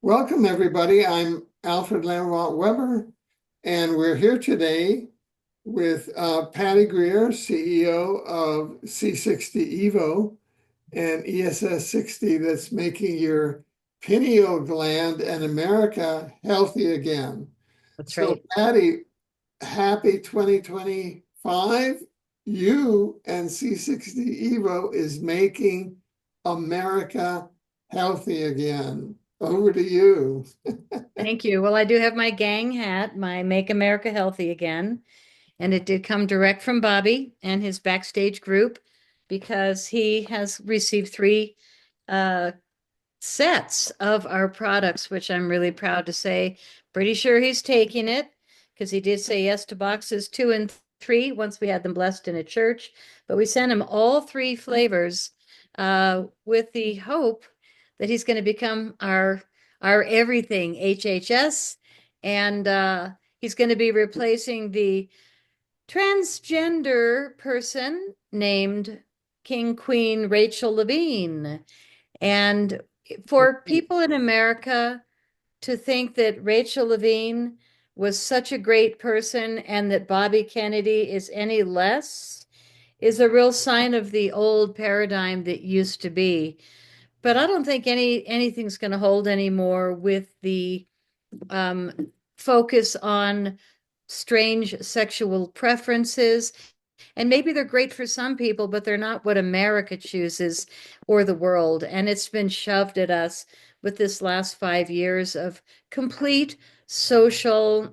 Welcome, everybody. I'm Alfred Webre, and we're here today with Patty Greer, CEO of C60 Evo and ESS60 that's making your pineal gland and America healthy again. That's So, right. Patty, happy 2025. You and C60 Evo is making America healthy again. Over to you. Thank you. Well, I do have my gang hat, my Make America Healthy Again, and it did come direct from Bobby and his backstage group because he has received three uh, sets of our products, which I'm really proud to say. Pretty sure he's taking it because he did say yes to boxes 2 and 3 once we had them blessed in a church. But we sent him all three flavors with the hope that he's going to become our everything HHS, and he's going to be replacing the transgender person named King Queen Rachel Levine. And for people in America to think that Rachel Levine was such a great person and that Bobby Kennedy is any less is a real sign of the old paradigm that used to be. But I don't think anything's going to hold anymore with the um, focus on strange sexual preferences. And maybe they're great for some people, but they're not what America chooses or the world. And it's been shoved at us with this last 5 years of complete social,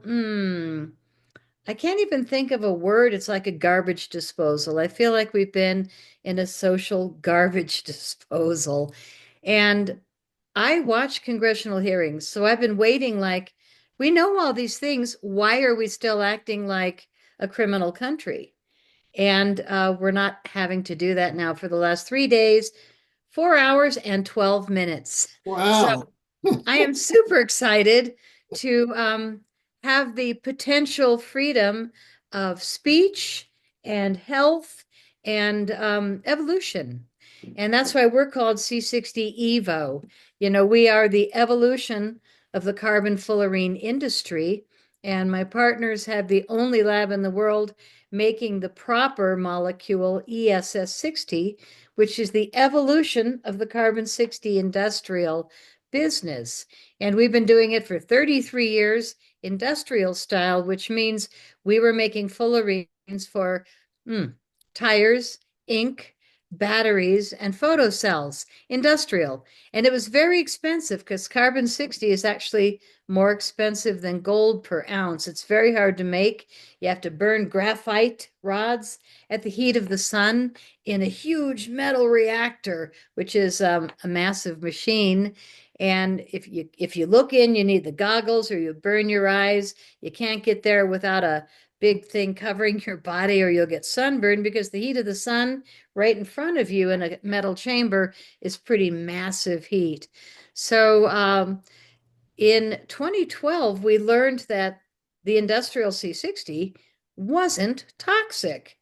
I can't even think of a word. It's like a garbage disposal. I feel like we've been in a social garbage disposal. And I watch congressional hearings, so I've been waiting like, we know all these things. Why are we still acting like a criminal country? And we're not having to do that now for the last 3 days, 4 hours and 12 minutes. So Wow. I am super excited to have the potential freedom of speech and health and evolution. And that's why we're called C60 Evo. You know, we are the evolution of the carbon fullerene industry. And my partners have the only lab in the world making the proper molecule ESS60, which is the evolution of the carbon 60 industrial business. And we've been doing it for 33 years, industrial style, which means we were making fullerenes for tires, ink, batteries, and photocells, industrial. And it was very expensive because carbon 60 is actually more expensive than gold per ounce. It's very hard to make. You have to burn graphite rods at the heat of the sun in a huge metal reactor, which is a massive machine. And if you look in, you need the goggles or you burn your eyes. You can't get there without a big thing covering your body or you'll get sunburned because the heat of the sun right in front of you in a metal chamber is pretty massive heat. So in 2012, we learned that the industrial C60 wasn't toxic.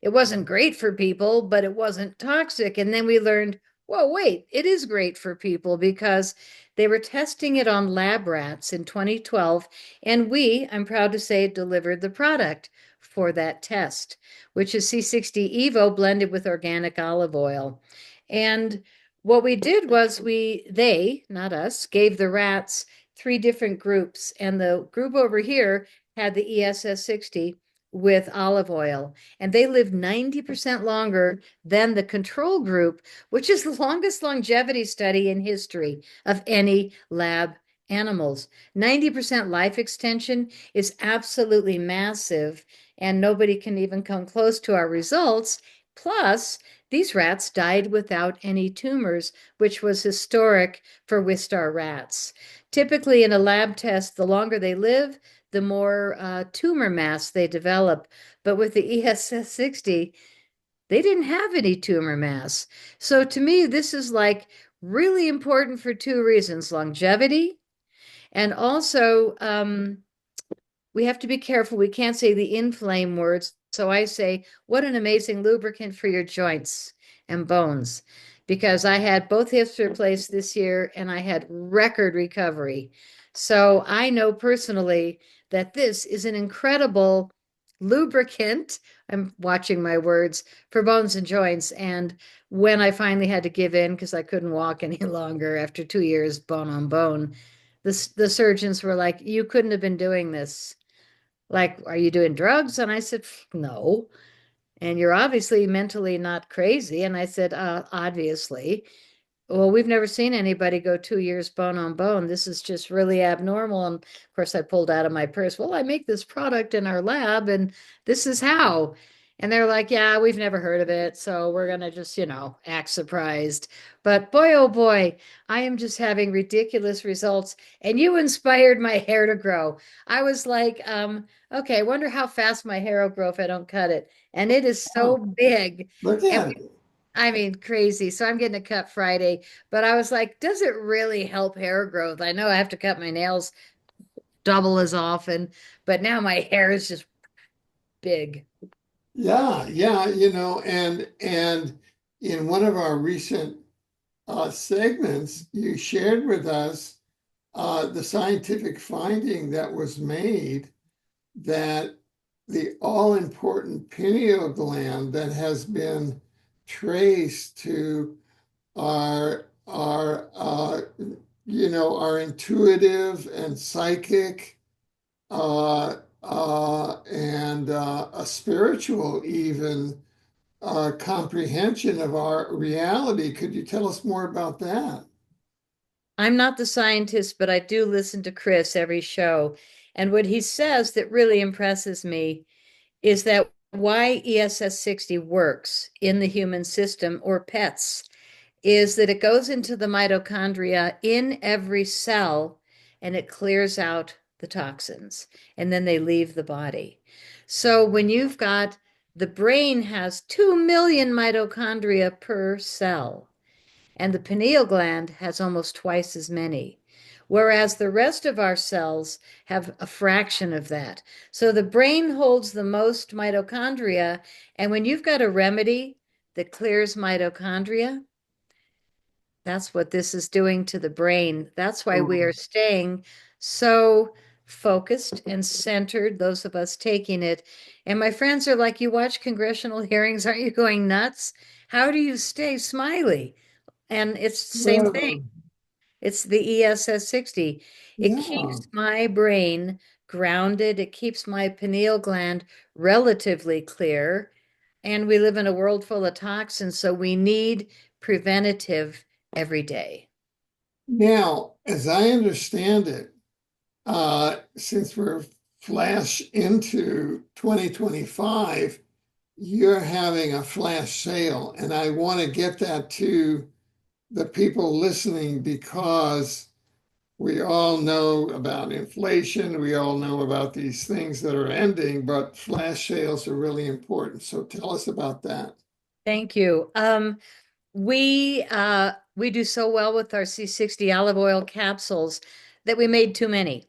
It wasn't great for people, but it wasn't toxic. And then we learned, whoa, wait, it is great for people because they were testing it on lab rats in 2012. And I'm proud to say, delivered the product for that test, which is C60 Evo blended with organic olive oil. And what we did was not us, gave the rats three different groups. And the group over here had the ESS60 with olive oil, and they lived 90% longer than the control group, which is the longest longevity study in history of any lab animals. 90% life extension is absolutely massive, and nobody can even come close to our results. Plus, these rats died without any tumors, which was historic for Wistar rats. Typically, in a lab test, the longer they live, the more tumor mass they develop. But with the ESS60, they didn't have any tumor mass. So to me, this is like really important for two reasons: longevity, and also we have to be careful. We can't say the inflame words. So I say, what an amazing lubricant for your joints and bones. because I had both hips replaced this year and I had record recovery. So I know personally that this is an incredible lubricant. I'm watching my words for bones and joints. And when I finally had to give in because I couldn't walk any longer after 2 years bone on bone, the surgeons were like, "You couldn't have been doing this. Like, are you doing drugs?" And I said, "No." "And you're obviously mentally not crazy." And I said, obviously. "Well, we've never seen anybody go 2 years bone on bone. This is just really abnormal." And of course, I pulled out of my purse, "Well, I make this product in our lab, and this is how." And they're like, "Yeah, we've never heard of it. So we're going to just, act surprised." But boy, oh boy, I am just having ridiculous results. And you inspired my hair to grow. I was like, okay, I wonder how fast my hair will grow if I don't cut it. And it is so Oh, big. look And at it. I mean, crazy. So I'm getting a cut Friday, but I was like, does it really help hair growth? I know I have to cut my nails double as often, but now my hair is just big. Yeah, yeah, and in one of our recent segments, you shared with us the scientific finding that was made that the all-important pineal gland that has been traced to our intuitive and psychic and a spiritual even comprehension of our reality. Could you tell us more about that? I'm not the scientist, but I do listen to Chris every show. And what he says that really impresses me is that why ESS 60 works in the human system or pets is that it goes into the mitochondria in every cell and it clears out the toxins and then they leave the body. So when you've got the brain has 2 million mitochondria per cell, and the pineal gland has almost twice as many. Whereas the rest of our cells have a fraction of that. So the brain holds the most mitochondria. And when you've got a remedy that clears mitochondria, that's what this is doing to the brain. That's why we are staying so focused and centered, those of us taking it. And my friends are like, "You watch congressional hearings, aren't you going nuts? How do you stay smiley?" And it's the same thing. Yeah, It's the ESS 60. It yeah. keeps my brain grounded. It keeps my pineal gland relatively clear. And we live in a world full of toxins, so we need preventative every day. Now, as I understand it, since we're flash into 2025, you're having a flash sale, and I want to get that to the people listening because we all know about inflation, we all know about these things that are ending, but flash sales are really important. So tell us about that. Thank you. We do so well with our C60 olive oil capsules that we made too many.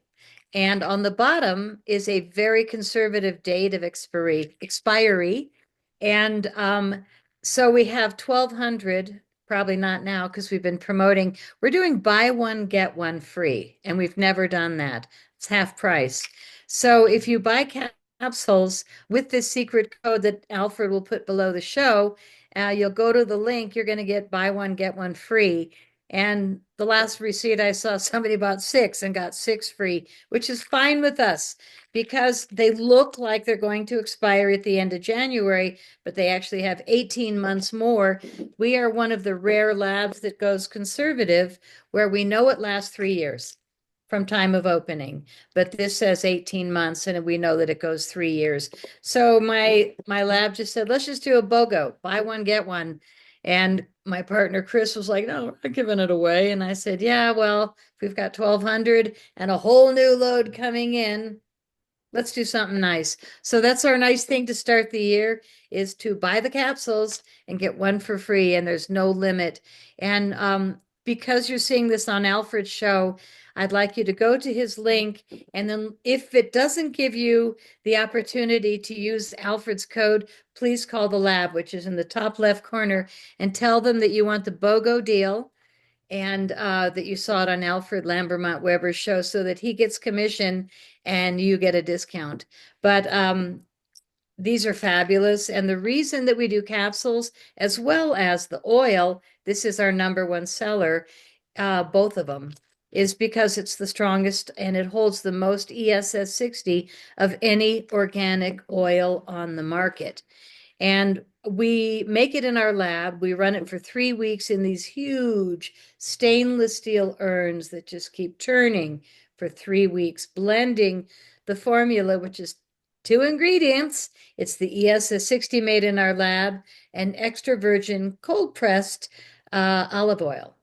And on the bottom is a very conservative date of expiry. And so we have 1,200, probably not now because we've been promoting. We're doing buy one, get one free, and we've never done that. It's half price. So if you buy capsules with this secret code that Alfred will put below the show, you'll go to the link, you're going to get buy one, get one free. And the last receipt I saw, somebody bought six and got six free, which is fine with us because they look like they're going to expire at the end of January, but they actually have 18 months more. We are one of the rare labs that goes conservative where we know it lasts 3 years from time of opening, but this says 18 months and we know that it goes 3 years. So my lab just said, let's just do a BOGO, buy one, get one. And my partner Chris was like, "No, we're not giving it away." And I said, "Yeah, well, if we've got 1,200 and a whole new load coming in, let's do something nice." So that's our nice thing to start the year is to buy the capsules and get one for free, and there's no limit. And because you're seeing this on Alfred's show, I'd like you to go to his link. And then if it doesn't give you the opportunity to use Alfred's code, please call the lab, which is in the top left corner, and tell them that you want the BOGO deal and that you saw it on Alfred Lambermont Weber's show so that he gets commission and you get a discount. But these are fabulous. And the reason that we do capsules as well as the oil, this is our number one seller, both of them, is because it's the strongest and it holds the most ESS60 of any organic oil on the market. And we make it in our lab. We run it for 3 weeks in these huge stainless steel urns that just keep turning for 3 weeks, blending the formula, which is two ingredients. It's the ESS60 made in our lab and extra virgin cold pressed olive oil,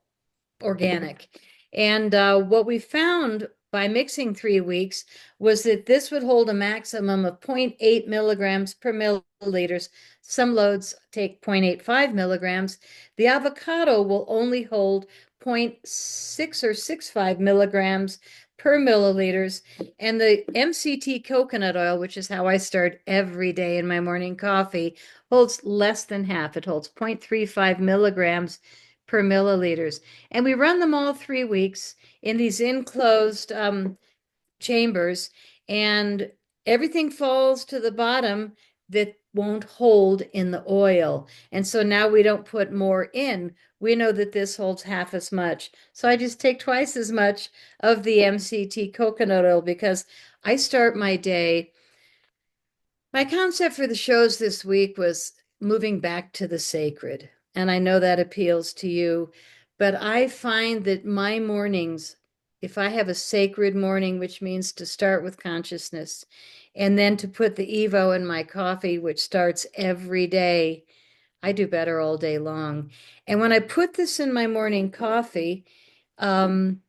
organic. And what we found by mixing 3 weeks was that this would hold a maximum of 0.8 milligrams per milliliters. Some loads take 0.85 milligrams. The avocado will only hold 0.6 or 0.65 milligrams per milliliters. And the MCT coconut oil, which is how I start every day in my morning coffee, holds less than half. It holds 0.35 milligrams per milliliters. And we run them all 3 weeks in these enclosed chambers, and everything falls to the bottom that won't hold in the oil. And so now we don't put more in. We know that this holds half as much. So I just take twice as much of the MCT coconut oil because I start my day. My concept for the shows this week was moving back to the sacred. And I know that appeals to you, but I find that my mornings, if I have a sacred morning, which means to start with consciousness, and then to put the Evo in my coffee, which starts every day, I do better all day long. And when I put this in my morning coffee, um,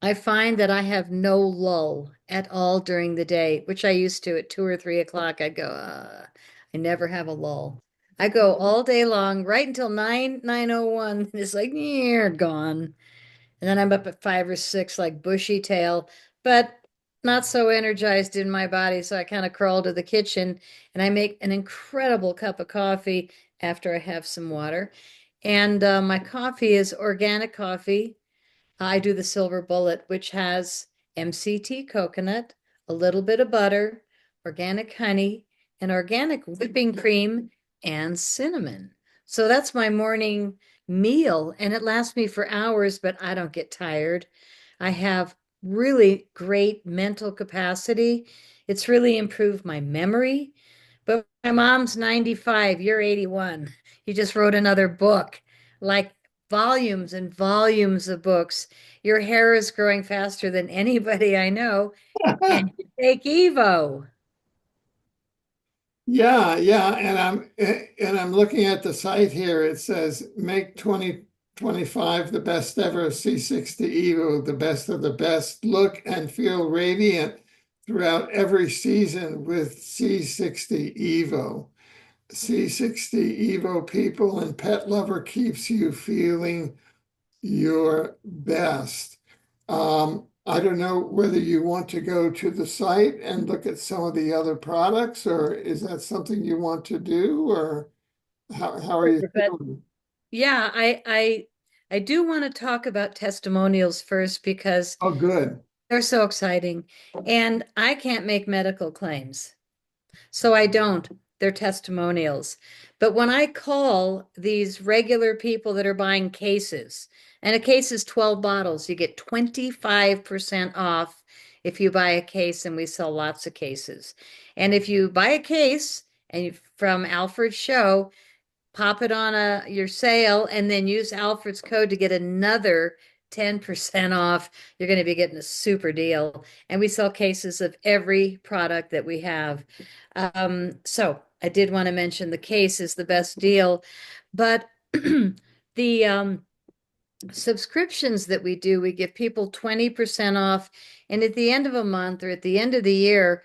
I find that I have no lull at all during the day, which I used to at 2 or 3 o'clock. I'd go, I never have a lull. I go all day long, right until 9:01. It's like, you're gone. And then I'm up at 5 or 6, like bushy tail, but not so energized in my body. So I kind of crawl to the kitchen and I make an incredible cup of coffee after I have some water. And my coffee is organic coffee. I do the silver bullet, which has MCT coconut, a little bit of butter, organic honey, and organic whipping cream and cinnamon. So that's my morning meal, and it lasts me for hours, but I don't get tired. I have really great mental capacity. It's really improved my memory. But my mom's 95, you're 81. You just wrote another book, like volumes and volumes of books. Your hair is growing faster than anybody I know, and you take Evo. Yeah, yeah, and I'm looking at the site here. It says make 2025 the best ever C60 Evo, the best of the best. Look and feel radiant throughout every season with C60 Evo. C60 Evo people and pet lover keeps you feeling your best. I don't know whether you want to go to the site and look at some of the other products, or is that something you want to do, or how are you But feeling? yeah, I do want to talk about testimonials first because Oh, good. they're so exciting. And I can't make medical claims. So I don't. They're testimonials. But when I call these regular people that are buying cases, and a case is 12 bottles, you get 25% off if you buy a case, and we sell lots of cases. And if you buy a case from Alfred's show, pop it on your sale and then use Alfred's code to get another 10% off. You're going to be getting a super deal. And we sell cases of every product that we have. So I did want to mention the case is the best deal, but the subscriptions that we do, we give people 20% off. And at the end of a month or at the end of the year,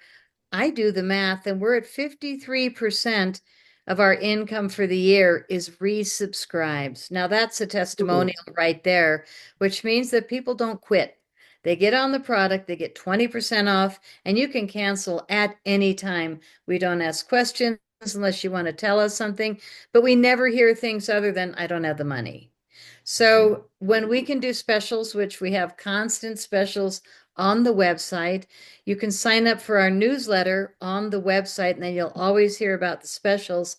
I do the math, and we're at 53% of our income for the year is resubscribes. Now, that's a testimonial right there, which means that people don't quit. They get on the product, they get 20% off, and you can cancel at any time. We don't ask questions unless you want to tell us something, but we never hear things other than, I don't have the money. So when we can do specials, which we have constant specials on the website, you can sign up for our newsletter on the website, and then you'll always hear about the specials.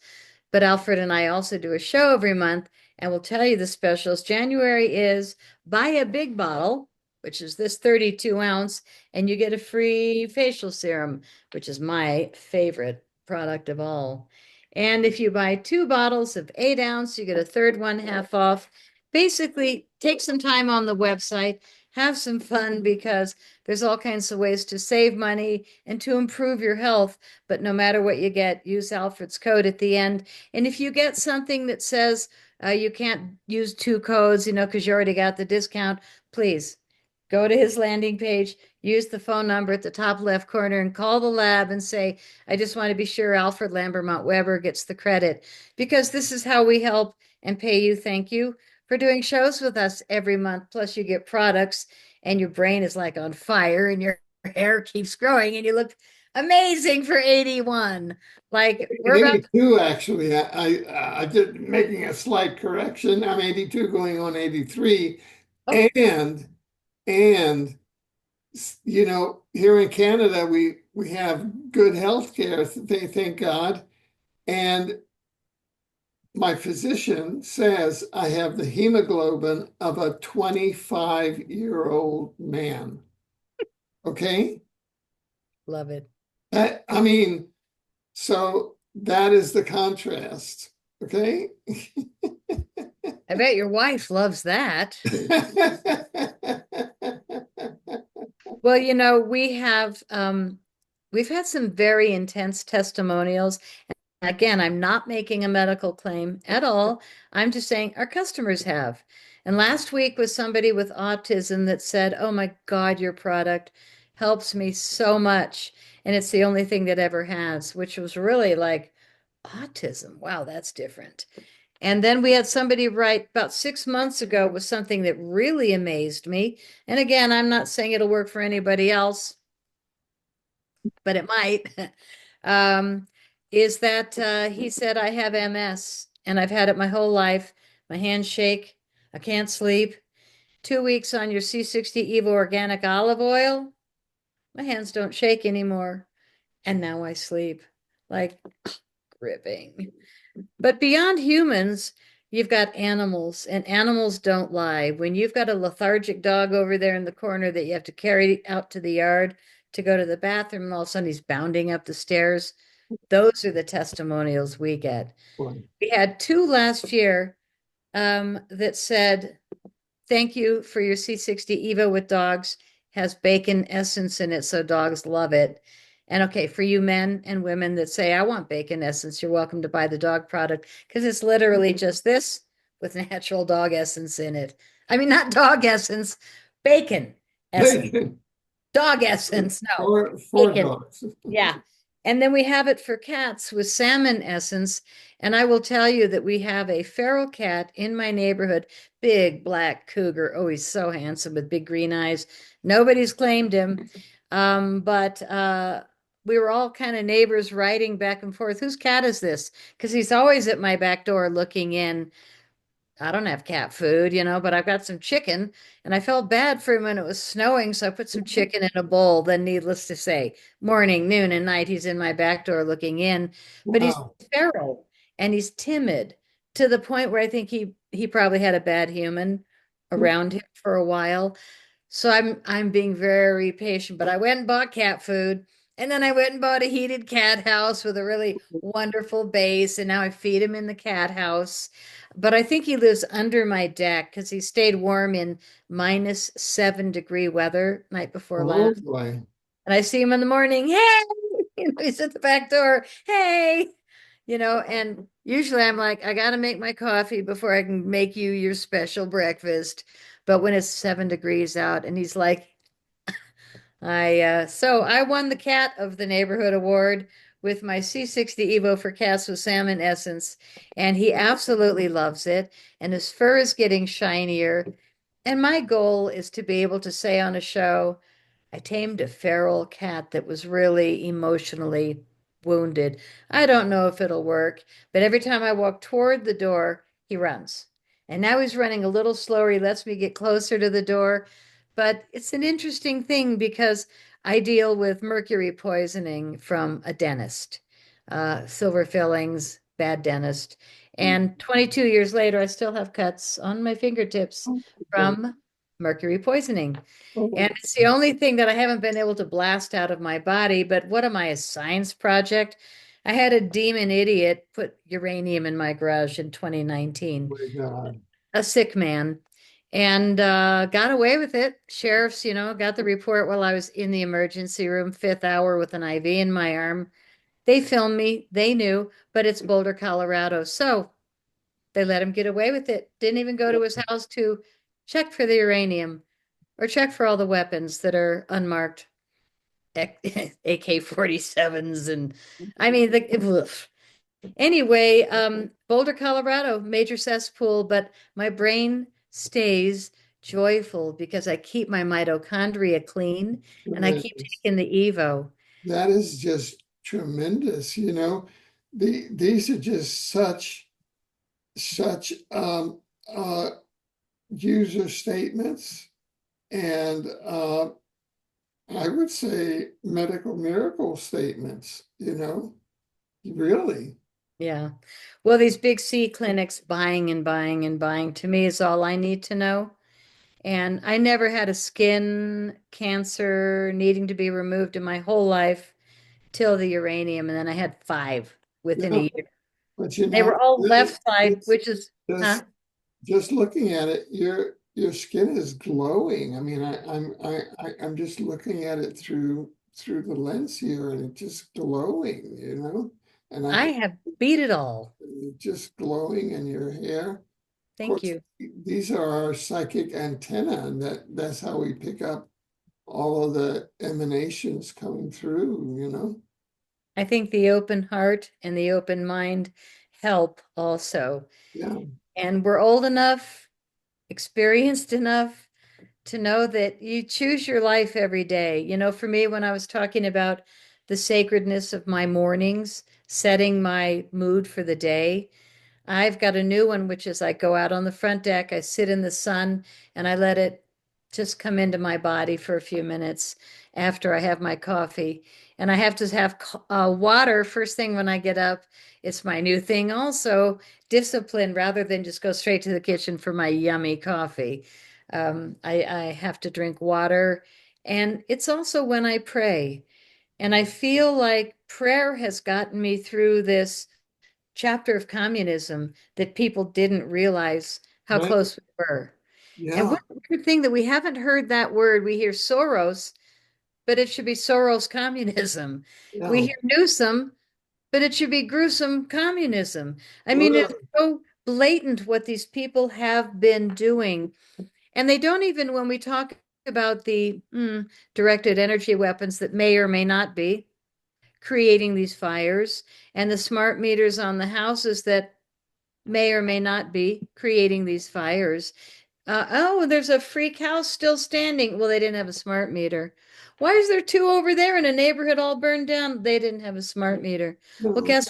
But Alfred and I also do a show every month, and we'll tell you the specials. January is buy a big bottle, which is this 32 ounce, and you get a free facial serum, which is my favorite product of all. And if you buy two bottles of 8 ounce, you get a third one half off. Basically, take some time on the website, have some fun because there's all kinds of ways to save money and to improve your health. But no matter what you get, use Alfred's code at the end. And if you get something that says you can't use two codes, because you already got the discount, please go to his landing page, use the phone number at the top left corner and call the lab and say, I just want to be sure Alfred Lambermont Weber gets the credit, because this is how we help and pay you. Thank you for doing shows with us every month. Plus, you get products and your brain is like on fire and your hair keeps growing and you look amazing for 81. Like we're about 82, actually. I did making a slight correction. I'm 82 going on 83. oh, And here in Canada, we have good health care, thank God. And my physician says I have the hemoglobin of a 25-year-old man. Okay? love it. I mean, so that is the contrast. Okay? I bet your wife loves that. Well, we've had some very intense testimonials. Again, I'm not making a medical claim at all. I'm just saying our customers have. And last week was somebody with autism that said, "Oh my God, your product helps me so much." And it's the only thing that ever has, which was really like autism. Wow, that's different. And then we had somebody write about 6 months ago with something that really amazed me. And again, I'm not saying it'll work for anybody else, but it might. um, is that he said, I have MS and I've had it my whole life. My hands shake. I can't sleep. 2 weeks on your C60 Evo organic olive oil. My hands don't shake anymore. And now I sleep. Like gripping. But beyond humans, you've got animals, and animals don't lie. When you've got a lethargic dog over there in the corner that you have to carry out to the yard to go to the bathroom, and all of a sudden he's bounding up the stairs, those are the testimonials we get. We had two last year that said, thank you for your C60 Evo with dogs, has bacon essence in it, so dogs love it. And okay, for you men and women that say, I want bacon essence, you're welcome to buy the dog product because it's literally just this with natural dog essence in it. I mean, not dog essence, bacon essence. Bacon Dog essence, no, for bacon. dogs. Yeah. And then we have it for cats with salmon essence. And I will tell you that we have a feral cat in my neighborhood, big black cougar. Oh, he's so handsome with big green eyes. Nobody's claimed him. But we were all kind of neighbors writing back and forth. Whose cat is this? Because he's always at my back door looking in. I don't have cat food, but I've got some chicken. And I felt bad for him when it was snowing, so I put some chicken in a bowl. Then, needless to say, morning, noon, and night, he's in my back door looking in. But he's Wow. feral and he's timid to the point where I think he probably had a bad human around him for a while. So I'm being very patient, but I went and bought cat food. And then I went and bought a heated cat house with a really wonderful base. And now I feed him in the cat house. But I think he lives under my deck because he stayed warm in -7-degree weather night before Oh last. boy. And I see him in the morning. Hey, he's at the back door. Hey, and usually I'm like, I got to make my coffee before I can make you your special breakfast. But when it's 7 degrees out and he's like, so I won the Cat of the Neighborhood Award with my C60 Evo for cats with salmon essence, and he absolutely loves it. And his fur is getting shinier. And my goal is to be able to say on a show, I tamed a feral cat that was really emotionally wounded. I don't know if it'll work, but every time I walk toward the door, he runs. And now he's running a little slower. He lets me get closer to the door. But it's an interesting thing because I deal with mercury poisoning from a dentist, silver fillings, bad dentist. And 22 years later, I still have cuts on my fingertips Oh, God. from mercury poisoning. And Oh, it's the only thing that I haven't been able to blast out of my body. But what am I, a science project? I had a demon idiot put uranium in my garage in 2019, my God. a sick man, and got away with it. Sheriffs, got the report while I was in the emergency room, fifth hour with an IV in my arm. They filmed me. They knew, but it's Boulder, Colorado. So they let him get away with it. Didn't even go to his house to check for the uranium or check for all the weapons that are unmarked AK-47s. And I mean, anyway, Boulder, Colorado, major cesspool, but my brain stays joyful because I keep my mitochondria clean and I keep Tremendous. taking the Evo. That is just tremendous, you know. These are just such user statements and I would say medical miracle statements, you know, really. Yeah. Well, these big C clinics buying and buying and buying to me is all I need to know. And I never had a skin cancer needing to be removed in my whole life till the uranium. And then I had five within Yeah, a year. but you They know, were all left side, just which is, huh? just just looking at it, your skin is glowing. I mean, I'm just looking at it through the lens here, and it's just glowing, you know. And I I can have beat it all. just glowing in your hair. Of Thank course, you. these are our psychic antenna, and that's how we pick up all of the emanations coming through, you know. I think the open heart and the open mind help also. Yeah, And we're old enough, experienced enough to know that you choose your life every day. For me, when I was talking about the sacredness of my mornings, setting my mood for the day, I've got a new one, which is I go out on the front deck, I sit in the sun, and I let it just come into my body for a few minutes after I have my coffee. And I have to have water first thing when I get up. It's my new thing also, discipline rather than just go straight to the kitchen for my yummy coffee. I have to drink water. And it's also when I pray. And I feel like prayer has gotten me through this chapter of communism that people didn't realize how right. close we were. And Yeah, what a weird thing that we haven't heard that word. We hear Soros, but it should be Soros communism. We yeah. hear Newsom, but it should be gruesome communism. I mean, it's Ugh, so blatant what these people have been doing. And they don't even, when we talk about the directed energy weapons that may or may not be creating these fires, and the smart meters on the houses that may or may not be creating these fires. Oh, there's a freak house still standing. Well, they didn't have a smart meter. Why is there two over there in a neighborhood all burned down? They didn't have a smart meter. Well, no, guess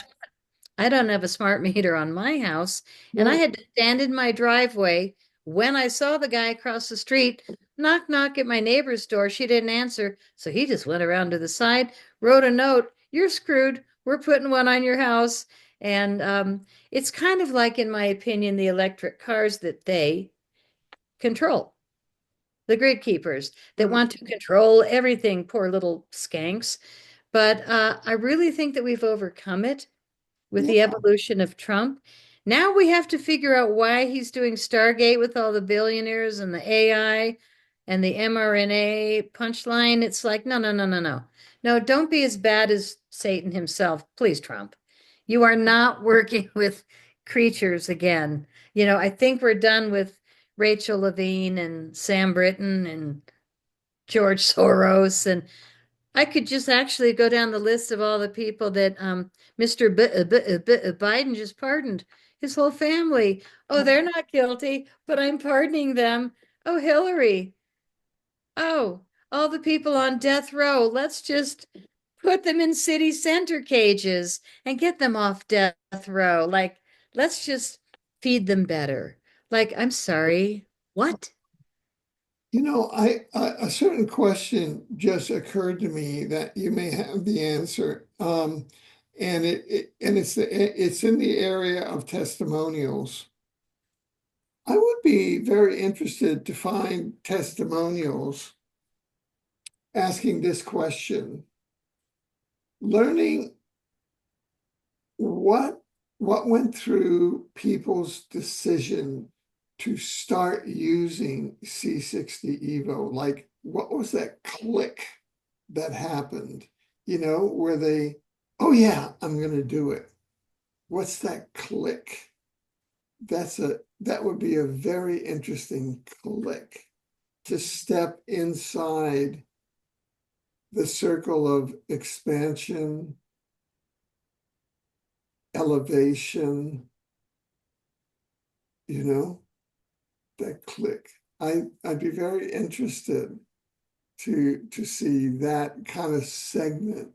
I don't have a smart meter on my house, and I no, had to stand in my driveway when I saw the guy across the street knock knock at my neighbor's door. She didn't answer, so he just went around to the side, wrote a note, "You're screwed. We're putting one on your house." And it's kind of like, in my opinion, the electric cars that they control, the grid keepers that no, want to control everything, poor little skanks. But I really think that we've overcome it with yeah, the evolution of Trump. Now we have to figure out why he's doing Stargate with all the billionaires and the AI and the mRNA punchline. It's like, no, no, no, no, no. No, don't be as bad as Satan himself. Please, Trump. You are not working with creatures again. I think we're done with Rachel Levine and Sam Britton and George Soros, and I could just actually go down the list of all the people that Mr. Biden just pardoned, his whole family. Oh, they're not guilty, but I'm pardoning them. Oh, Hillary. Oh, all the people on death row. Let's just put them in city center cages and get them off death row. Like, let's just feed them better. Like, I'm sorry. What? A certain question just occurred to me that you may have the answer. And it's in the area of testimonials. I would be very interested to find testimonials asking this question, learning what what went through people's decision to start using C60 Evo? Like, what was that click that happened? Where oh yeah, I'm gonna do it. What's that click? That would be a very interesting click to step inside the circle of expansion, elevation, you know, that click. I'd be very interested to see that kind of segment.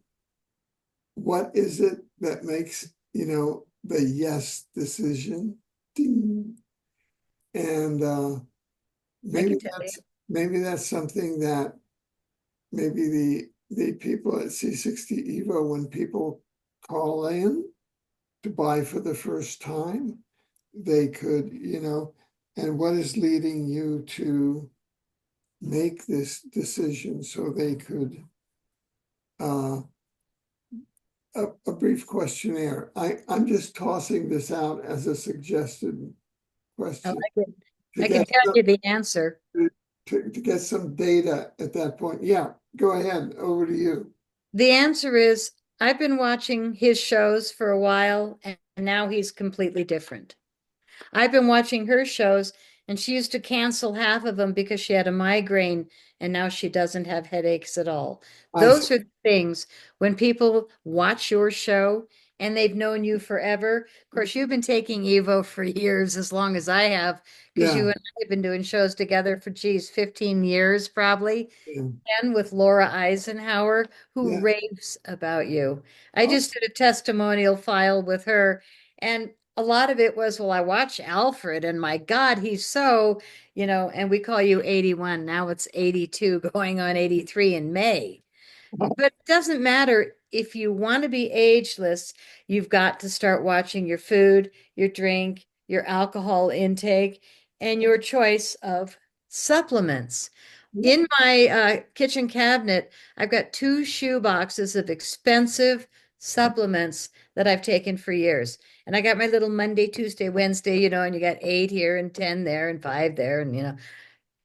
What is it that makes, the yes decision? Ding. And I maybe can tell you. that's something that maybe the people at C60 Evo, when people call in to buy for the first time, they could, and what is leading you to make this decision, so they could uh, a brief questionnaire. I'm just tossing this out as a suggested Oh, question to I can get tell some, you the answer. to get some data at that point. Yeah, go ahead. Over to you. The answer is I've been watching his shows for a while, and now he's completely different. I've been watching her shows, and she used to cancel half of them because she had a migraine, and now she doesn't have headaches at all. I see. Those are the things when people watch your show and they've known you forever. Of course, you've been taking Evo for years, as long as I have, because Yeah, you and I have been doing shows together for, geez, 15 years probably. yeah, And with Laura Eisenhower, who yeah. raves about you. I Oh, just did a testimonial file with her, and a lot of it was, well, I watch Alfred, and my God, he's so, and we call you 81. Now it's 82, going on 83 in May. But it doesn't matter if you want to be ageless, you've got to start watching your food, your drink, your alcohol intake, and your choice of supplements. yeah. In my kitchen cabinet, I've got two shoe boxes of expensive supplements that I've taken for years. And I got my little Monday, Tuesday, Wednesday, and you got 8 here and 10 there and 5 there. And,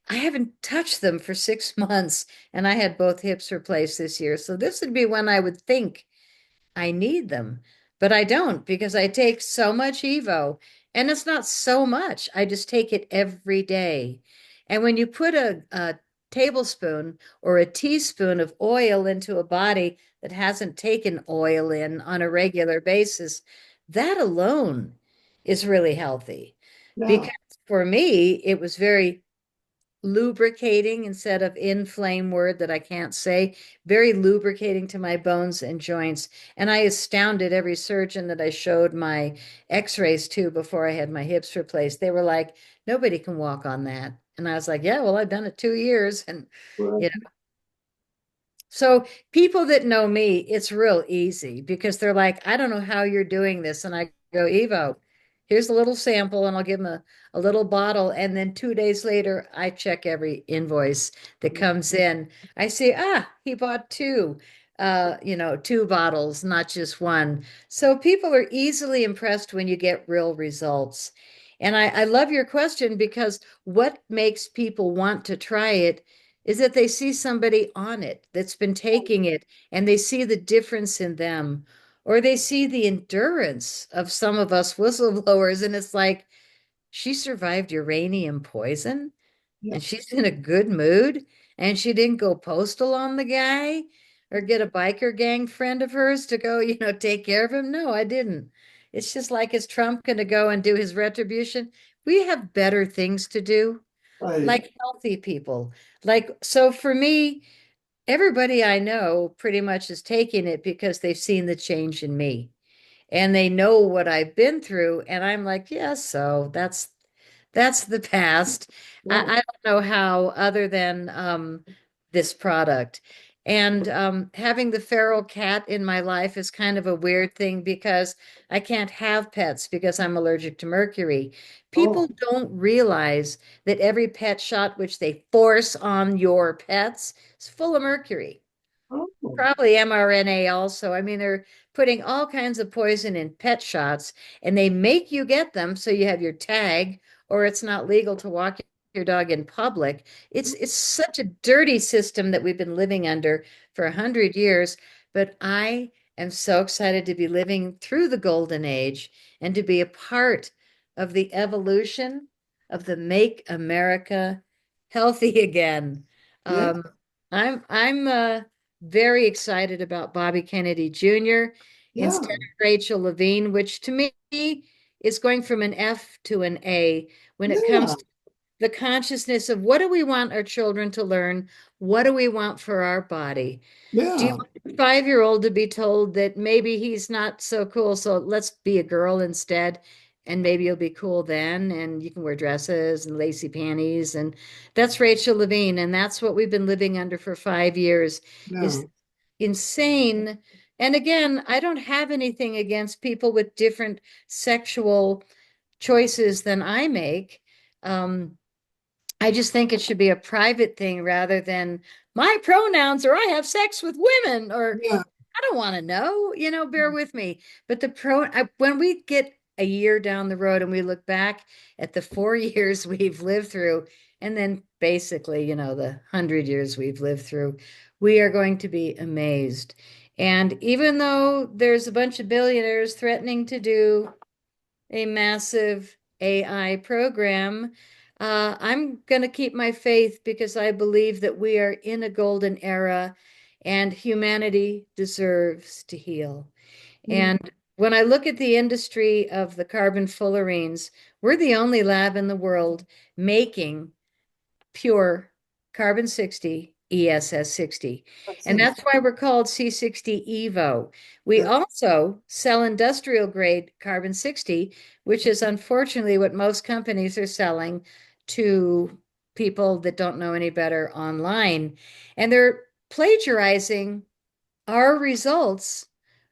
I haven't touched them for 6 months, and I had both hips replaced this year. So this would be when I would think I need them, but I don't because I take so much Evo, and it's not so much. I just take it every day. And when you put a tablespoon or a teaspoon of oil into a body that hasn't taken oil in on a regular basis, that alone is really healthy. Yeah. Because for me, it was very lubricating, instead of inflame word that I can't say, very lubricating to my bones and joints. And I astounded every surgeon that I showed my x-rays to before I had my hips replaced. They were like, nobody can walk on that. And I was like, yeah, well, I've done it 2 years. And, Well, you so people that know me, it's real easy because they're like, I don't know how you're doing this. And I go, Evo, here's a little sample, and I'll give them a little bottle. And then 2 days later, I check every invoice that comes in. I say, he bought two bottles, not just one. So people are easily impressed when you get real results. And I love your question, because what makes people want to try it is that they see somebody on it that's been taking it, and they see the difference in them, or they see the endurance of some of us whistleblowers, and it's like, she survived uranium poison yeah. and she's in a good mood, and she didn't go postal on the guy or get a biker gang friend of hers to go, take care of him. No, I didn't. It's just like, is Trump going to go and do his retribution? We have better things to do. Right. like healthy people. Like, so for me, everybody I know pretty much is taking it because they've seen the change in me and they know what I've been through. And I'm like, yes, so that's the past. Yeah. I don't know how other than this product. And having the feral cat in my life is kind of a weird thing because I can't have pets because I'm allergic to mercury. People Oh. don't realize that every pet shot which they force on your pets is full of mercury. Oh. Probably mRNA also. I mean, they're putting all kinds of poison in pet shots and they make you get them so you have your tag or it's not legal to walk your dog in public. It's such a dirty system that we've been living under for 100 years. But I am so excited to be living through the golden age and to be a part of the evolution of the Make America Healthy Again. Yeah. Um, I'm very excited about Bobby Kennedy Jr. instead Yeah. of Rachel Levine, which to me is going from an F to an A when it Yeah. comes to the consciousness of what do we want our children to learn? What do we want for our body? Do you Yeah. want your 5-year-old to be told that maybe he's not so cool, so let's be a girl instead, and maybe you'll be cool then, and you can wear dresses and lacy panties, and that's Rachel Levine, and that's what we've been living under for 5 years, Yeah. is insane. And again, I don't have anything against people with different sexual choices than I make. Um, I just think it should be a private thing rather than my pronouns or I have sex with women or Yeah. I don't want to know, bear with me. But when we get a year down the road and we look back at the 4 years we've lived through, and then basically, the 100 years we've lived through, we are going to be amazed. And even though there's a bunch of billionaires threatening to do a massive AI program, I'm going to keep my faith because I believe that we are in a golden era and humanity deserves to heal. Yeah. And when I look at the industry of the carbon fullerines, we're the only lab in the world making pure carbon 60 ESS60. That's And it. that's why we're called C60 Evo. We Yeah. also sell industrial grade carbon 60, which is unfortunately what most companies are selling to people that don't know any better online. And they're plagiarizing our results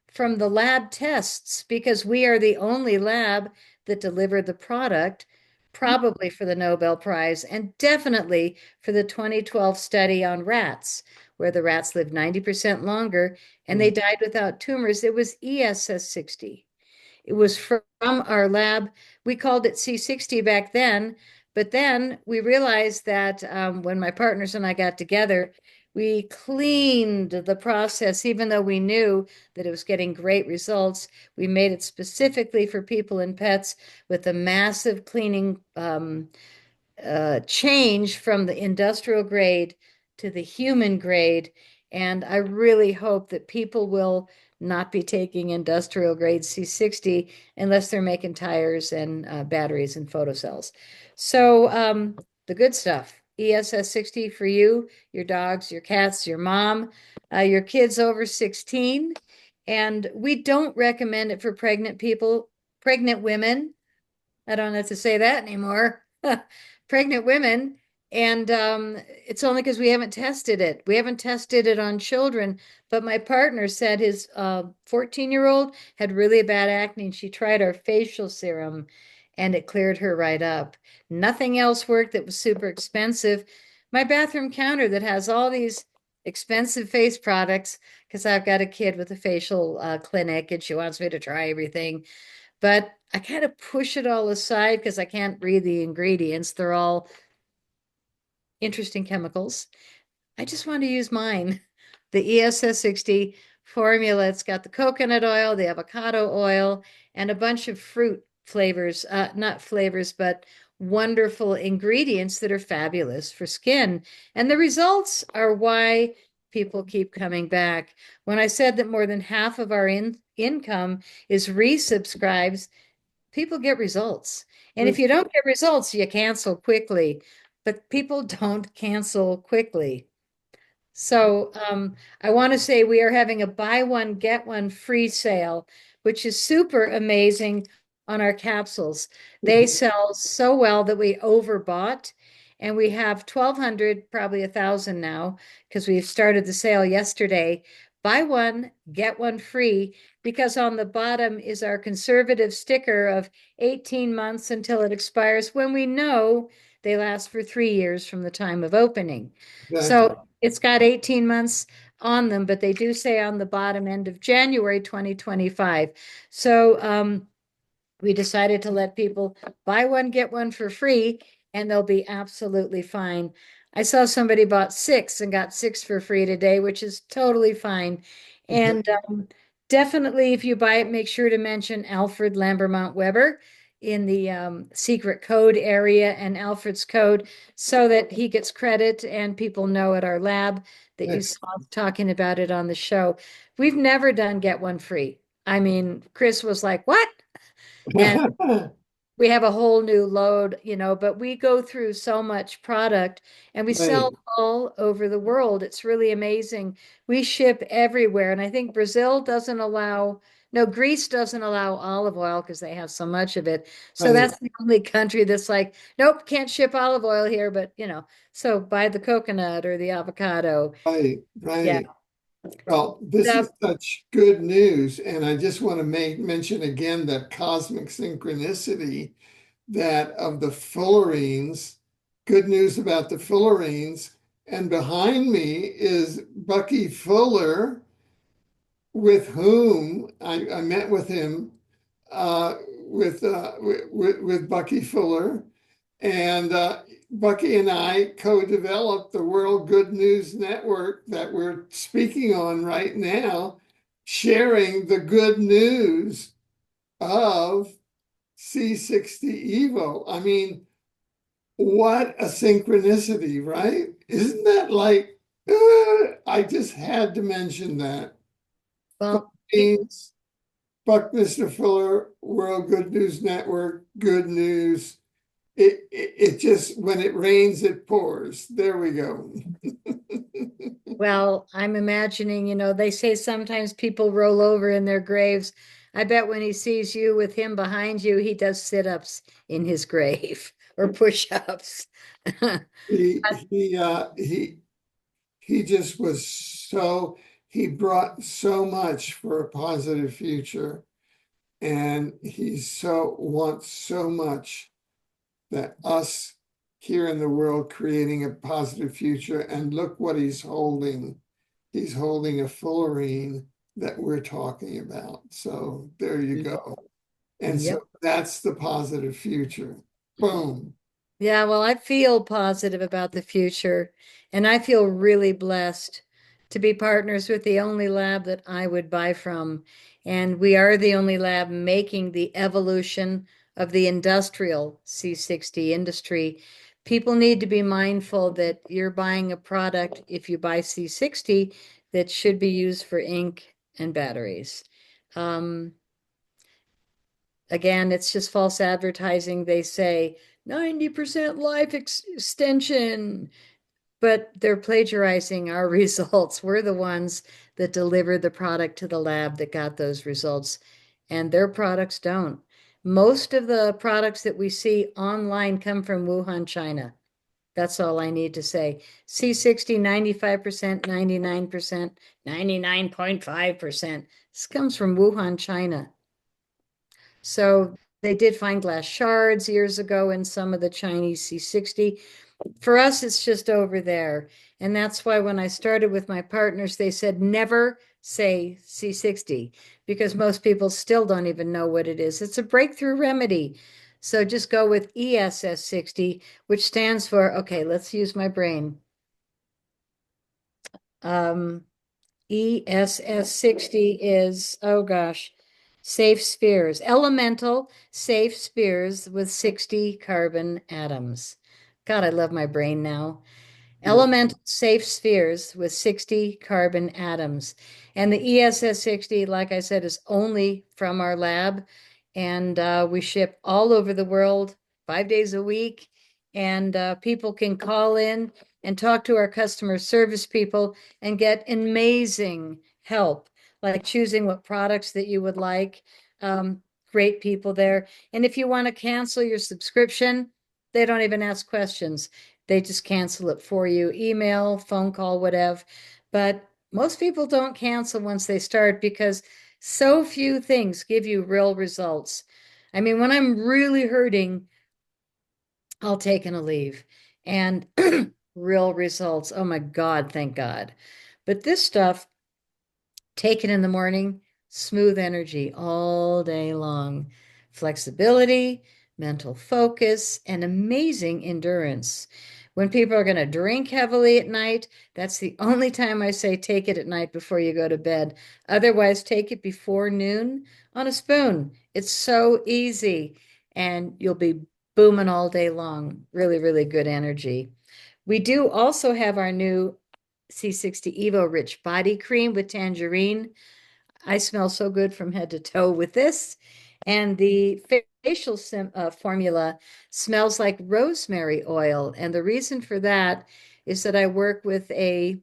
from the lab tests because we are the only lab that delivered the product, probably for the Nobel Prize and definitely for the 2012 study on rats, where the rats lived 90% longer and they Yeah. died without tumors. It was ESS60. It was from our lab. We called it C60 back then, but then we realized that when my partners and I got together, we cleaned the process, even though we knew that it was getting great results. We made it specifically for people and pets with a massive cleaning change from the industrial grade to the human grade. And I really hope that people will not be taking industrial grade C60 unless they're making tires and batteries and photocells. So the good stuff, ESS60 for you, your dogs, your cats, your mom, your kids over 16. And we don't recommend it for pregnant people, pregnant women. I don't have to say that anymore. Pregnant women. And it's only because we haven't tested it. We haven't tested it on children. But my partner said his 14-year-old had really bad acne, and she tried our facial serum and it cleared her right up. Nothing else worked that was super expensive. My bathroom counter that has all these expensive face products, because I've got a kid with a facial clinic and she wants me to try everything. But I kind of push it all aside because I can't read the ingredients. They're all interesting chemicals. I just want to use mine. The ESS60 formula, it's got the coconut oil, the avocado oil, and a bunch of fruit flavors, not flavors, but wonderful ingredients that are fabulous for skin. And the results are why people keep coming back. When I said that more than half of our income is resubscribes, people get results. And if That's you don't get results, you cancel quickly. but people don't cancel quickly. So I want to say we are having a buy one, get one free sale, which is super amazing on our capsules. They sell so well that we overbought, and we have 1,200, probably 1,000 now, because we started the sale yesterday. Buy one, get one free, because on the bottom is our conservative sticker of 18 months until it expires when we know they last for 3 years from the time of opening. Exactly. So it's got 18 months on them, but they do say on the bottom end of January 2025. So we decided to let people buy one, get one for free, and they'll be absolutely fine. I saw somebody bought six and got six for free today, which is totally fine. And definitely, if you buy it, make sure to mention Alfred Lambermont Weber in the secret code area and Alfred's code so that he gets credit and people know at our lab that you saw us talking about it on the show. We've never done get one free. I mean, Chris was like, what? And we have a whole new load, but we go through so much product and we Right. sell all over the world. It's really amazing. We ship everywhere. And I think Brazil doesn't allow, no, Greece doesn't allow olive oil because they have so much of it. So Right. that's the only country that's like, nope, can't ship olive oil here. But, so buy the coconut or the avocado. Right. Yeah. Right. Well, this The- is such good news, and I just want to mention again that cosmic synchronicity that of the Fullerines, good news about the Fullerines, and behind me is Bucky Fuller, with whom I met with him uh, with Bucky Fuller, and Bucky and I co-developed the World Good News Network that we're speaking on right now, sharing the good news of C60 Evo. I mean, what a synchronicity, right? Isn't that like, I just had to mention that. well, Means Buckminster Fuller, World Good News Network, good news. It just, when it rains, it pours. There we go. Well, I'm imagining, they say sometimes people roll over in their graves. I bet when he sees you with him behind you, he does sit-ups in his grave or push-ups. He he he just was so he brought so much for a positive future, and he so wants so much that us here in the world creating a positive future. And look what he's holding. He's holding a fullerene that we're talking about. So there you go. And Yep. so that's the positive future. Boom. Yeah, well, I feel positive about the future, and I feel really blessed to be partners with the only lab that I would buy from. And we are the only lab making the evolution of the industrial C60 industry. People need to be mindful that you're buying a product, if you buy C60, that should be used for ink and batteries. Um, Again, it's just false advertising. They say 90% life extension, but they're plagiarizing our results. We're the ones that delivered the product to the lab that got those results, and their products don't. Most of the products that we see online come from Wuhan, China. That's all I need to say. C60, 95%, 99%, 99.5%. This comes from Wuhan, China. So they did find glass shards years ago in some of the Chinese C60. For us, it's just over there. And that's why when I started with my partners, they said never say C60 because most people still don't even know what it is. It's a breakthrough remedy. So just go with ESS60, which stands for, okay, let's use my brain. Um, ESS60 is, oh gosh, safe spheres, elemental safe spheres with 60 carbon atoms. God, I love my brain now. Yeah. Elemental safe spheres with 60 carbon atoms. And the ESS60, like I said, is only from our lab. And we ship all over the world 5 days a week. and people can call in and talk to our customer service people and get amazing help, like choosing what products that you would like. Um, Great people there. And if you want to cancel your subscription, they don't even ask questions. They just cancel it for you, email, phone call, whatever. But most people don't cancel once they start because so few things give you real results. I mean, when I'm really hurting, I'll take a leave. And real results. Oh my God, thank God. But this stuff, take it in the morning, smooth energy all day long, flexibility, mental focus, and amazing endurance. When people are going to drink heavily at night, that's the only time I say take it at night before you go to bed. Otherwise, take it before noon on a spoon. It's so easy, and you'll be booming all day long. Really, really good energy. We do also have our new C60 Evo Rich Body Cream with tangerine. I smell so good from head to toe with this. And the facial formula smells like rosemary oil. And the reason for that is that I work with a,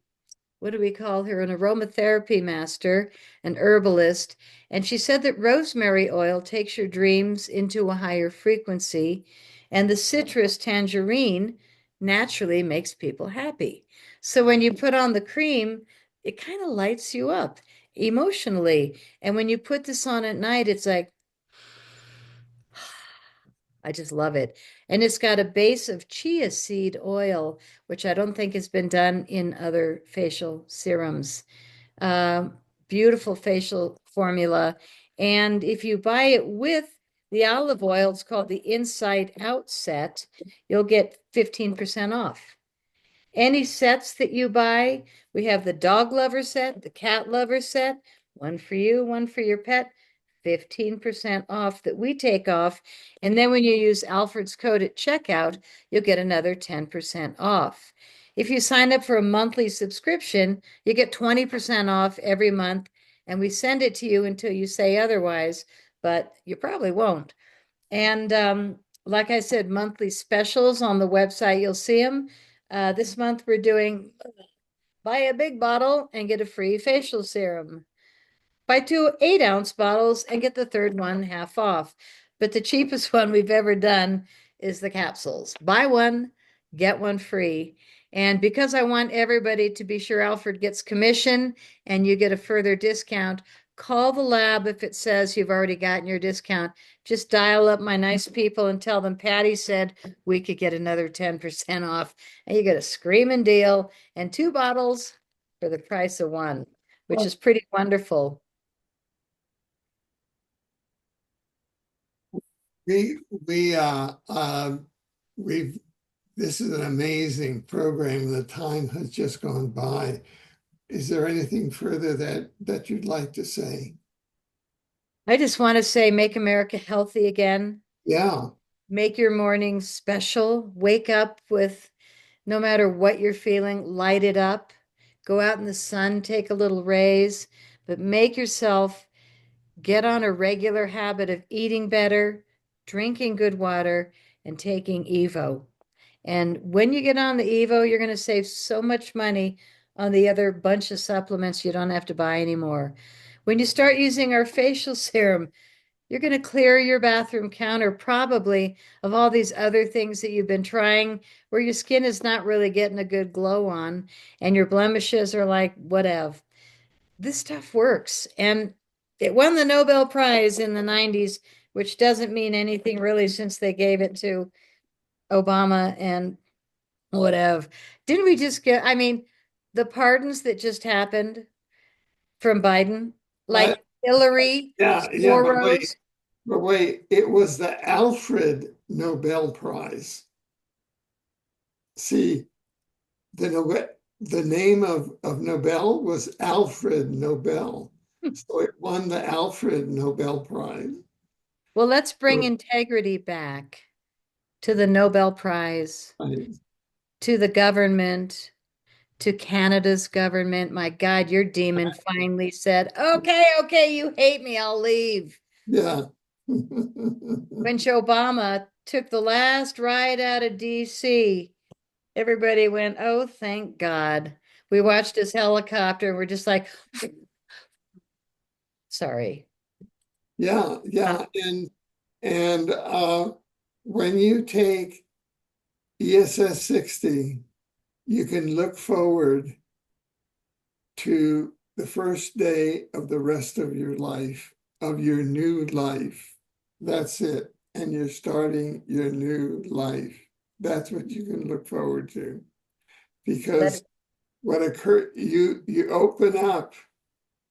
what do we call her? An aromatherapy master, an herbalist. And she said that rosemary oil takes your dreams into a higher frequency, and the citrus tangerine naturally makes people happy. So when you put on the cream, it kind of lights you up emotionally. And when you put this on at night, it's like, I just love it. And it's got a base of chia seed oil, which I don't think has been done in other facial serums. Um, Beautiful facial formula. And if you buy it with the olive oil, it's called the Inside Out set, you'll get 15% off. Any sets that you buy, we have the dog lover set, the cat lover set, one for you, one for your pet, 15% off that we take off. And then when you use Alfred's code at checkout, you'll get another 10% off. If you sign up for a monthly subscription, you get 20% off every month, and we send it to you until you say otherwise, but you probably won't. And like I said, monthly specials on the website, you'll see them. This month we're doing buy a big bottle and get a free facial serum. Buy two 8-ounce bottles and get the third one half off. But the cheapest one we've ever done is the capsules. Buy one, get one free. And because I want everybody to be sure Alfred gets commission and you get a further discount, call the lab if it says you've already gotten your discount. Just dial up my nice people and tell them Patty said we could get another 10% off. And you get a screaming deal and two bottles for the price of one, which is pretty wonderful. We, we, we've, this is an amazing program. The time has just gone by. Is there anything further that you'd like to say? I just want to say, make America healthy again. Yeah, Make your mornings special. Wake up with, no matter what you're feeling, light it up. Go out in the sun, take a little raise, but make yourself get on a regular habit of eating better, drinking good water, and taking Evo. And when you get on the Evo, you're going to save so much money on the other bunch of supplements you don't have to buy anymore. When you start using our facial serum, you're going to clear your bathroom counter probably of all these other things that you've been trying where your skin is not really getting a good glow on and your blemishes are like, whatever. This stuff works. And it won the Nobel Prize in the 90s, which doesn't mean anything really since they gave it to Obama and whatever. Didn't we just get, I mean, the pardons that just happened from Biden, I, like Hillary, yeah, Soros. but wait, it was the Alfred Nobel Prize. See, the Nobel, the name of Nobel was Alfred Nobel. So it won the Alfred Nobel Prize. Well, let's bring So, integrity back to the Nobel Prize, I- to the government, to Canada's government. My God, your demon finally said, okay, okay, you hate me, I'll leave. yeah. When Obama took the last ride out of DC, everybody went, "Oh, thank God." We watched his helicopter and we're just like, sorry. Yeah, yeah. And when you take ESS 60, you can look forward to the first day of the rest of your life, of your new life. That's it. And you're starting your new life. That's what you can look forward to. Because That, what occur you open up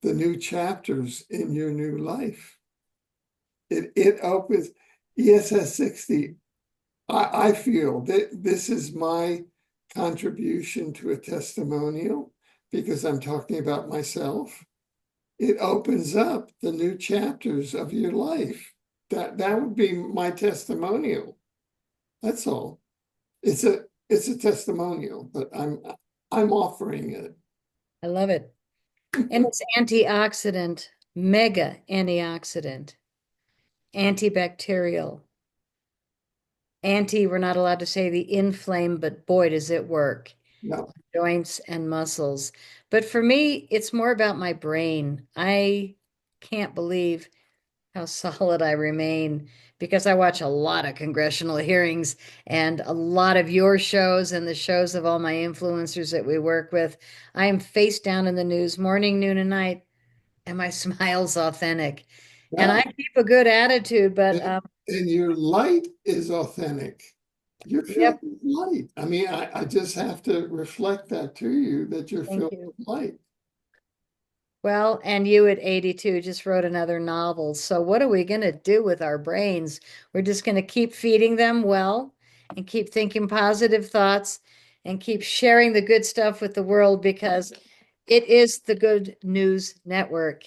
the new chapters in your new life. It opens ESS 60. I feel that this is my contribution to a testimonial because I'm talking about myself. It opens up the new chapters of your life. That would be my testimonial. That's all. It's a testimonial, but I'm offering it. I love it. And it's antioxidant, mega antioxidant, antibacterial, we're not allowed to say the inflame, but boy, does it work. No, Joints and muscles. But for me, it's more about my brain. I can't believe how solid I remain because I watch a lot of congressional hearings and a lot of your shows and the shows of all my influencers that we work with. I am face down in the news morning, noon, and night, and my smile's authentic. And I yeah. keep a good attitude, but And your light is authentic. You're filled yep, with light. I mean, I just have to reflect that to you that you're thank filled you. with light. Well, and you at 82 just wrote another novel. So what are we going to do with our brains? We're just going to keep feeding them well and keep thinking positive thoughts and keep sharing the good stuff with the world because it is the Good News Network.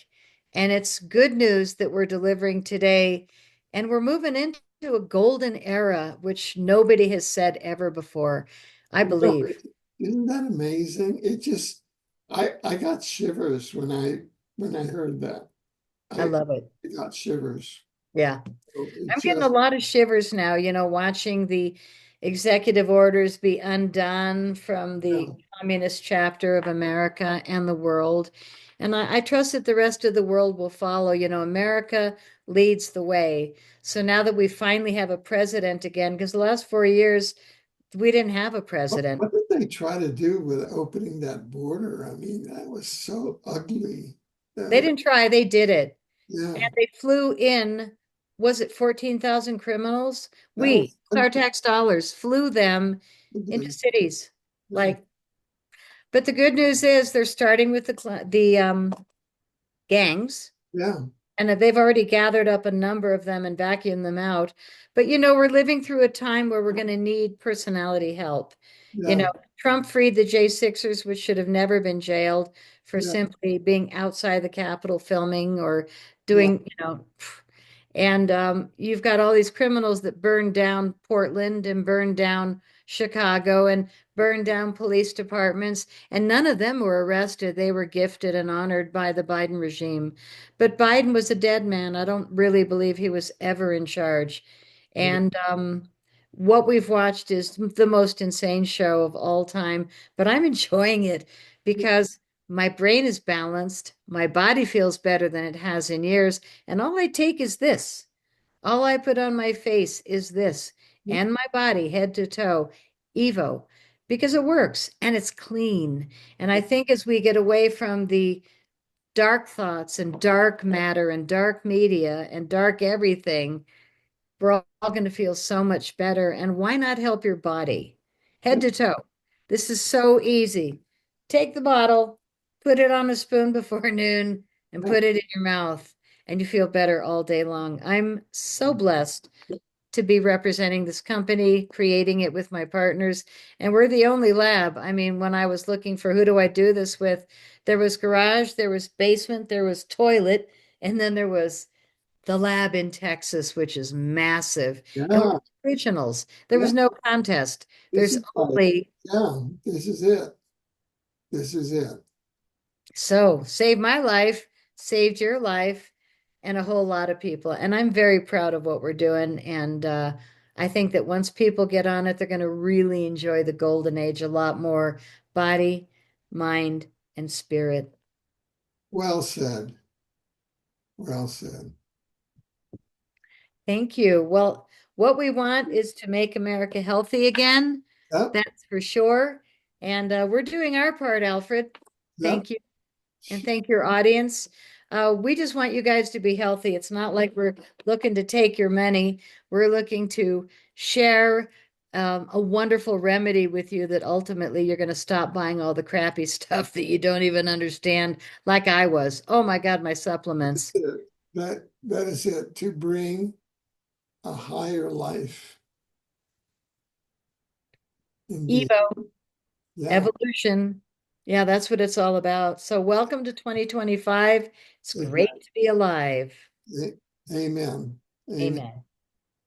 And it's good news that we're delivering today. And we're moving into a golden era, which nobody has said ever before, I No, believe. isn't that amazing? It just, I got shivers when I heard that. I I, love it. I got shivers. Yeah. So it I'm getting a just, lot of shivers now, watching the executive orders be undone from the yeah, communist chapter of America and the world. And I trust that the rest of the world will follow. America leads the way. So now that we finally have a president again, because the last 4 years we didn't have a president. what did they try to do with opening that border? I mean, that was so ugly. They Uh, didn't try, they did it. And yeah, they flew in, was it 14,000 criminals? that was Our tax dollars, flew them into ugly. cities. Yeah, Like, but the good news is they're starting with the gangs, yeah, and that they've already gathered up a number of them and vacuumed them out. But we're living through a time where we're going to need personality help. You yeah, know, Trump freed the J6ers, which should have never been jailed for yeah, simply being outside the Capitol filming or yeah, doing, and you've got all these criminals that burned down Portland and burned down Chicago and burned down police departments, and none of them were arrested. They were gifted and honored by the Biden regime. But Biden was a dead man. I don't really believe he was ever in charge. yeah, And what we've watched is the most insane show of all time, but I'm enjoying it because my brain is balanced, my body feels better than it has in years, and all I take is this. All I put on my face is this, yeah, and my body, head to toe, Evo, because it works and it's clean. And I think as we get away from the dark thoughts and dark matter and dark media and dark everything, we're all going to feel so much better. And why not help your body yeah, head to toe? This is so easy. Take the bottle, put it on a spoon before noon, and yeah. put it in your mouth, and you feel better all day long. I'm so blessed to be representing this company, creating it with my partners. And we're the only lab. I mean, when I was looking for who do I do this with, there was garage, there was basement, there was toilet, and then there was the lab in Texas, which is massive. And we're Yeah, originals. There yeah. was no contest. This There's is like, only yeah, this is it. This is it. so saved my life, saved your life, and a whole lot of people. And I'm very proud of what we're doing. And I think that once people get on it, they're going to really enjoy the golden age a lot more. Body, mind, and spirit. Well said. Well said. Thank you. Well, what we want is to make America healthy again. Yep, That's for sure. And we're doing our part, Alfred. yep. Thank you. And thank your audience. We just want you guys to be healthy. It's not like we're looking to take your money. We're looking to share a wonderful remedy with you that ultimately you're going to stop buying all the crappy stuff that you don't even understand, like I was. Oh my God, my That's supplements. it. That is it, to bring a higher life. Indeed. Evo, Yeah. evolution. Yeah, that's what it's all about. So welcome to 2025. It's great Amen. to be alive. Amen. Amen.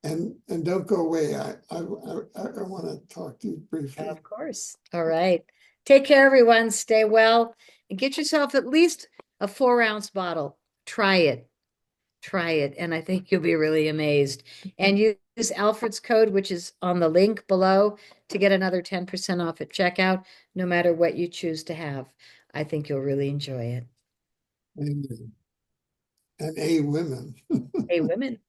Amen. And don't go away. I want to talk to you briefly. Of course. All right. Take care, everyone. Stay well and get yourself at least a 4-ounce bottle. Try it. Try it. And I think you'll be really amazed. And use Alfred's code, which is on the link below, to get another 10% off at checkout, no matter what you choose to have. I think you'll really enjoy it. Amen. And a women. Hey, women.